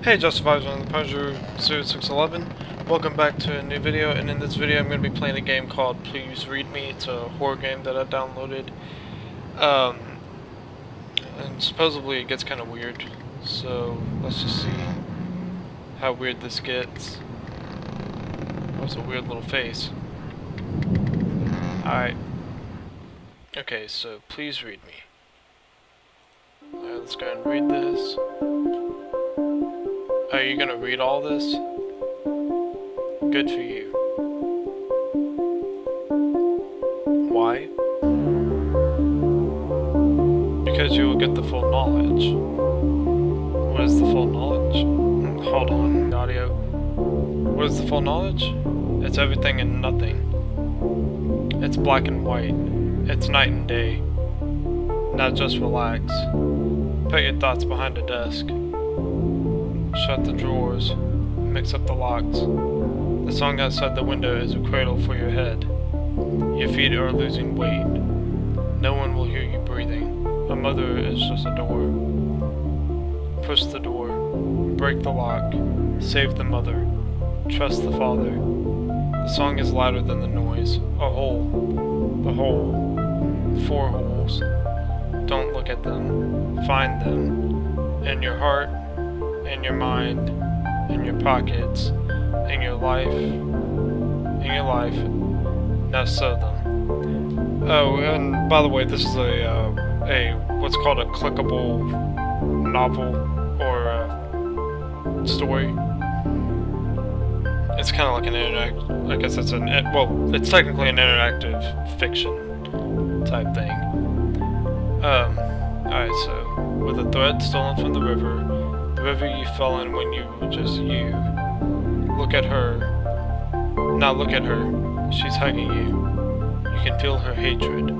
Hey Justifiers on the Punisher 0611. Welcome back to a new video, and in this video I'm going to be playing a game called Please Read Me. It's a horror game that I downloaded. And supposedly it gets kind of weird, so let's just see how weird this gets. That's a weird little face. Alright. Okay, so please read me. Alright, let's go ahead and read this. Are you gonna read all this? Good for you. Why? Because you will get the full knowledge. What is the full knowledge? Hold on, audio. What is the full knowledge? It's everything and nothing. It's black and white. It's night and day. Now just relax. Put your thoughts behind a desk. Shut the drawers. Mix up the locks. The song outside the window is a cradle for your head. Your feet are losing weight. No one will hear you breathing. A mother is just a door. Push the door. Break the lock. Save the mother. Trust the father. The song is louder than the noise. A hole. The hole. 4 holes. Don't look at them. Find them. In your heart. In your mind, in your pockets, in your life, now sew them. Oh, and by the way, this is a what's called a clickable novel or story. It's kind of like an I guess it's it's technically an interactive fiction type thing. Alright, so with a thread stolen from the river you fell in when you were just you. Look at her. Now look at her. She's hugging you. You can feel her hatred.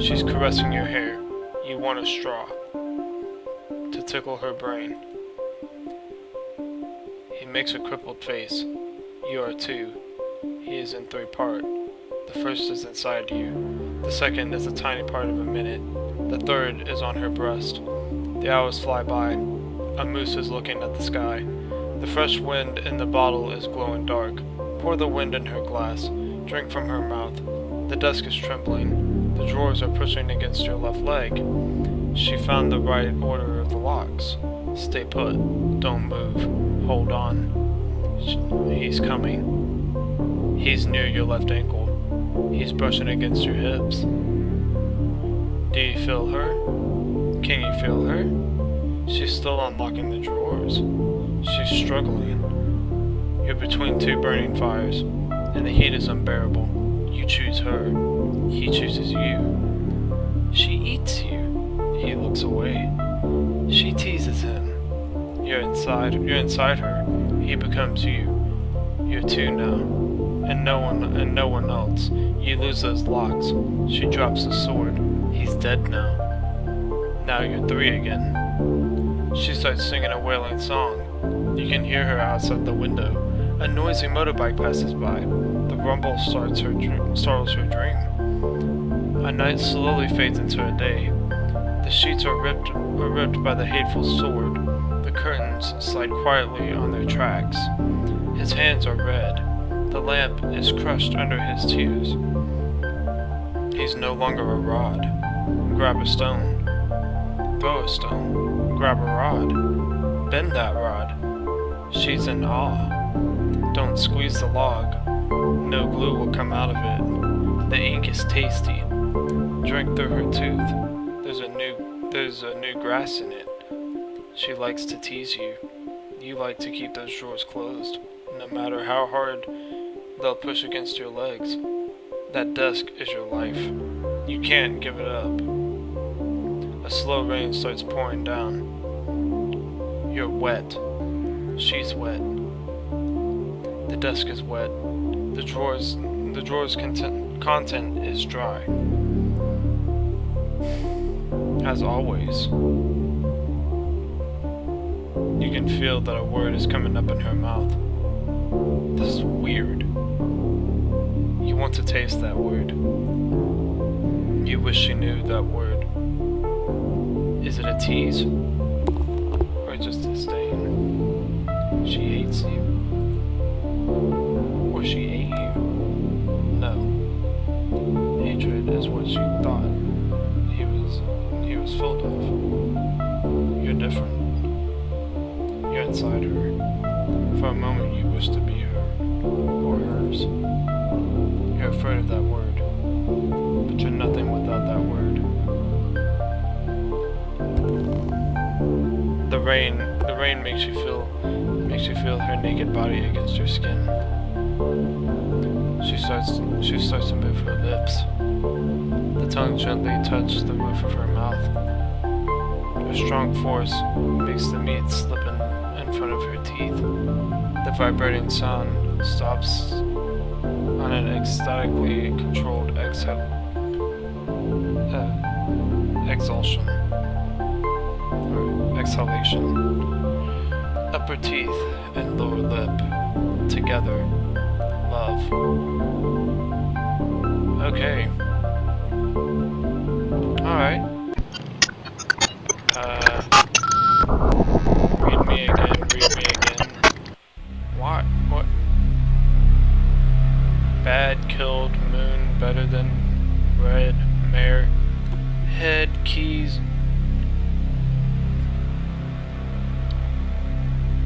She's caressing your hair. You want a straw to tickle her brain. He makes a crippled face. You are too. He is in 3 parts. The first is inside you. The second is a tiny part of a minute. The third is on her breast. The hours fly by. A moose is looking at the sky. The fresh wind in the bottle is glowing dark. Pour the wind in her glass. Drink from her mouth. The desk is trembling. The drawers are pushing against your left leg. She found the right order of the locks. Stay put. Don't move. Hold on. He's coming. He's near your left ankle. He's brushing against your hips. Do you feel her? Can you feel her? She's still unlocking the drawers. She's struggling. You're between 2 burning fires, and the heat is unbearable. You choose her. He chooses you. She eats you. He looks away. She teases him. You're inside her. He becomes you. You're 2 now. And no one else. You lose those locks. She drops the sword. He's dead now. Now you're 3 again. She starts singing a wailing song. You can hear her outside the window. A noisy motorbike passes by. The rumble startles her dream. A night slowly fades into a day. The sheets are ripped by the hateful sword. The curtains slide quietly on their tracks. His hands are red. The lamp is crushed under his tears. He's no longer a rod. Grab a stone. Throw a stone. Grab a rod. Bend that rod. She's in awe. Don't squeeze the log. No glue will come out of it. The ink is tasty. Drink through her tooth. There's a new grass in it. She likes to tease you. You like to keep those drawers closed. No matter how hard they'll push against your legs. That desk is your life. You can't give it up. A slow rain starts pouring down. You're wet. She's wet. The desk is wet. The drawers' content is dry. As always. You can feel that a word is coming up in her mouth. This is weird. You want to taste that word. You wish you knew that word. Is it a tease? Or just disdain? hates you. Or she ate you. No. Hatred is what she thought he was filled of. You're different. You're inside her. For a moment you wish to be her, or hers. You're afraid of that word, but you're nothing without that word. The rain makes you feel her naked body against your skin. She starts to move her lips. The tongue gently touches the roof of her mouth. A strong force makes the meat slip in front of her teeth. The vibrating sound stops on an ecstatically controlled exhalation. Upper teeth and lower lip together. Love. Okay. Alright. Read me again. What? Bad killed moon better than red mare. Head keys.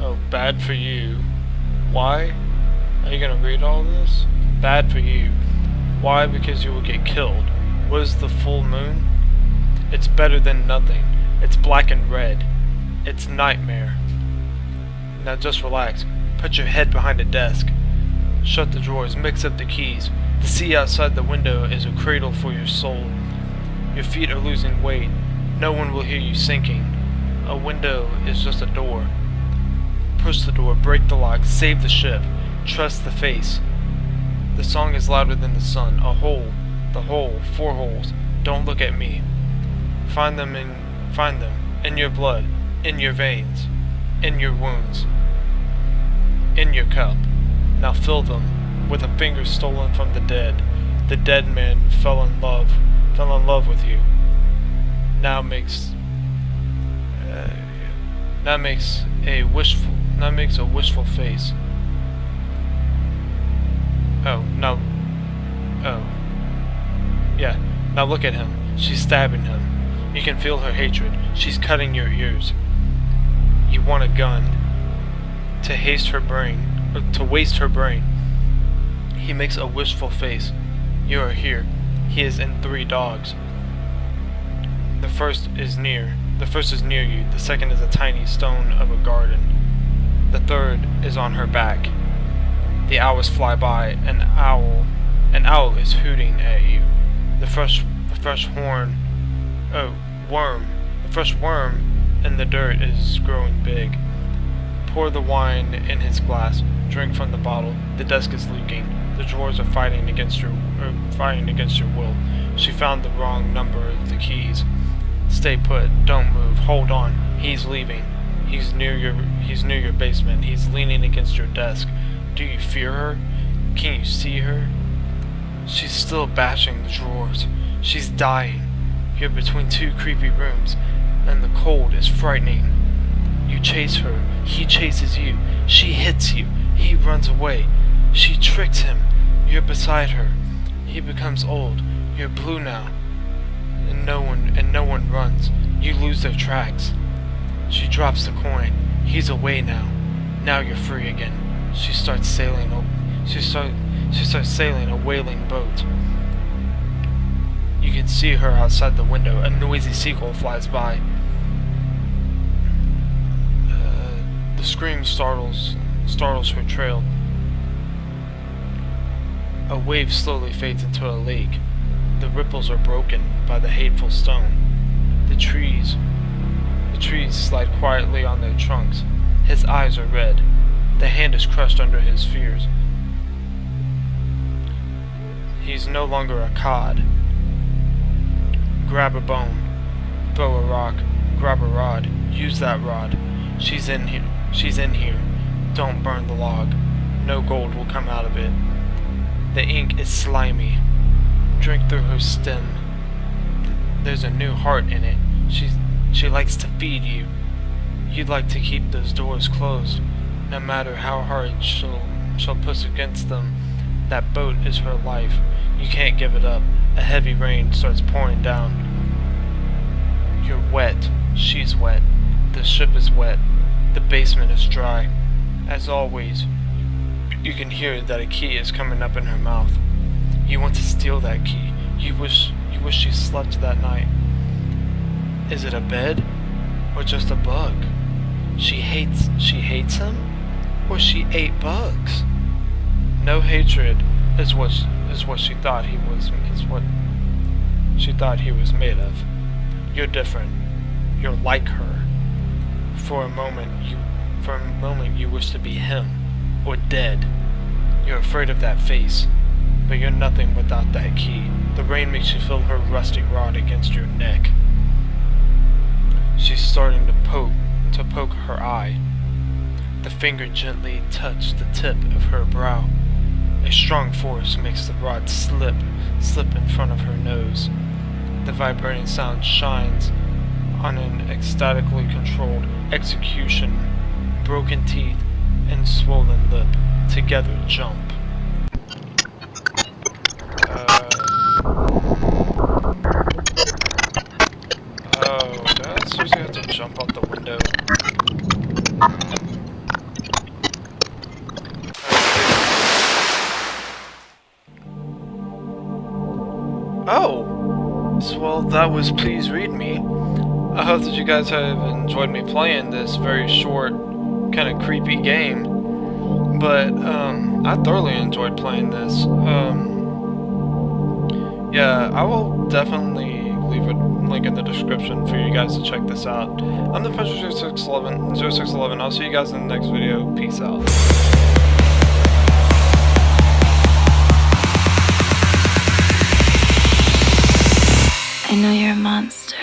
Oh, bad for you. Why? Are you gonna read all this? Bad for you. Why? Because you will get killed. What is the full moon? It's better than nothing. It's black and red. It's nightmare. Now just relax. Put your head behind a desk. Shut the drawers. Mix up the keys. The sea outside the window is a cradle for your soul. Your feet are losing weight. No one will hear you sinking. A window is just a door. Push the door. Break the lock. Save the ship. Trust the face. The song is louder than the sun. A hole. The hole. 4 holes. Don't look at me. Find them in your blood, in your veins, in your wounds, in your cup. Now fill them with a finger stolen from the dead. The dead man fell in love with you. Now makes a wishful face. Now look at him. She's stabbing him. You can feel her hatred. She's cutting your ears. You want a gun to waste her brain. He makes a wishful face. You are here. He is in 3 dogs. The first is near you. The second is a tiny stone of a garden. The third is on her back. The hours fly by. An owl is hooting at you. The fresh worm in the dirt is growing big. Pour the wine in his glass. Drink from the bottle. The desk is leaking. The drawers are fighting against your will. She found the wrong number of the keys. Stay put. Don't move. Hold on. He's leaving. He's near your basement. He's leaning against your desk. Do you fear her? Can you see her? She's still bashing the drawers. She's dying. You're between 2 creepy rooms, and the cold is frightening. You chase her. He chases you. She hits you. He runs away. She tricks him. You're beside her. He becomes old. You're blue now. And no one runs. You lose their tracks. She drops the coin. He's away now. Now you're free again. She starts sailing a whaling boat. You can see her outside the window. A noisy seagull flies by. The scream startles her trail. A wave slowly fades into a lake. The ripples are broken by the hateful stone. The trees slide quietly on their trunks. His eyes are red. The hand is crushed under his fears. He's no longer a cod. Grab a bone. Throw a rock. Grab a rod. Use that rod. She's in here. Don't burn the log. No gold will come out of it. The ink is slimy. Drink through her stem. There's a new heart in it. She likes to feed you. You'd like to keep those doors closed, No matter how hard she'll push against them, that boat is her life. You can't give it up. A heavy rain starts pouring down. You're wet. She's wet. The ship is wet. The basement is dry. As always, you can hear that a key is coming up in her mouth. You want to steal that key. You wish she slept that night. Is it a bed? Or just a bug? She hates him? Or she ate bugs? No hatred is what she thought he was made of. You're different. You're like her. For a moment you wish to be him, or dead. You're afraid of that face, but you're nothing without that key. The rain makes you feel her rusty rod against your neck. She's starting to poke her eye. The finger gently touched the tip of her brow. A strong force makes the rod slip in front of her nose. The vibrating sound shines on an ecstatically controlled execution. Broken teeth and swollen lip together jump. Oh, did I seriously have to jump out the window? Oh! So, well, that was Please Read Me. I hope that you guys have enjoyed me playing this very short, kind of creepy game. But, I thoroughly enjoyed playing this. Yeah, I will definitely leave a link in the description for you guys to check this out. I'm the Professor 0611. I'll see you guys in the next video. Peace out. I know you're a monster.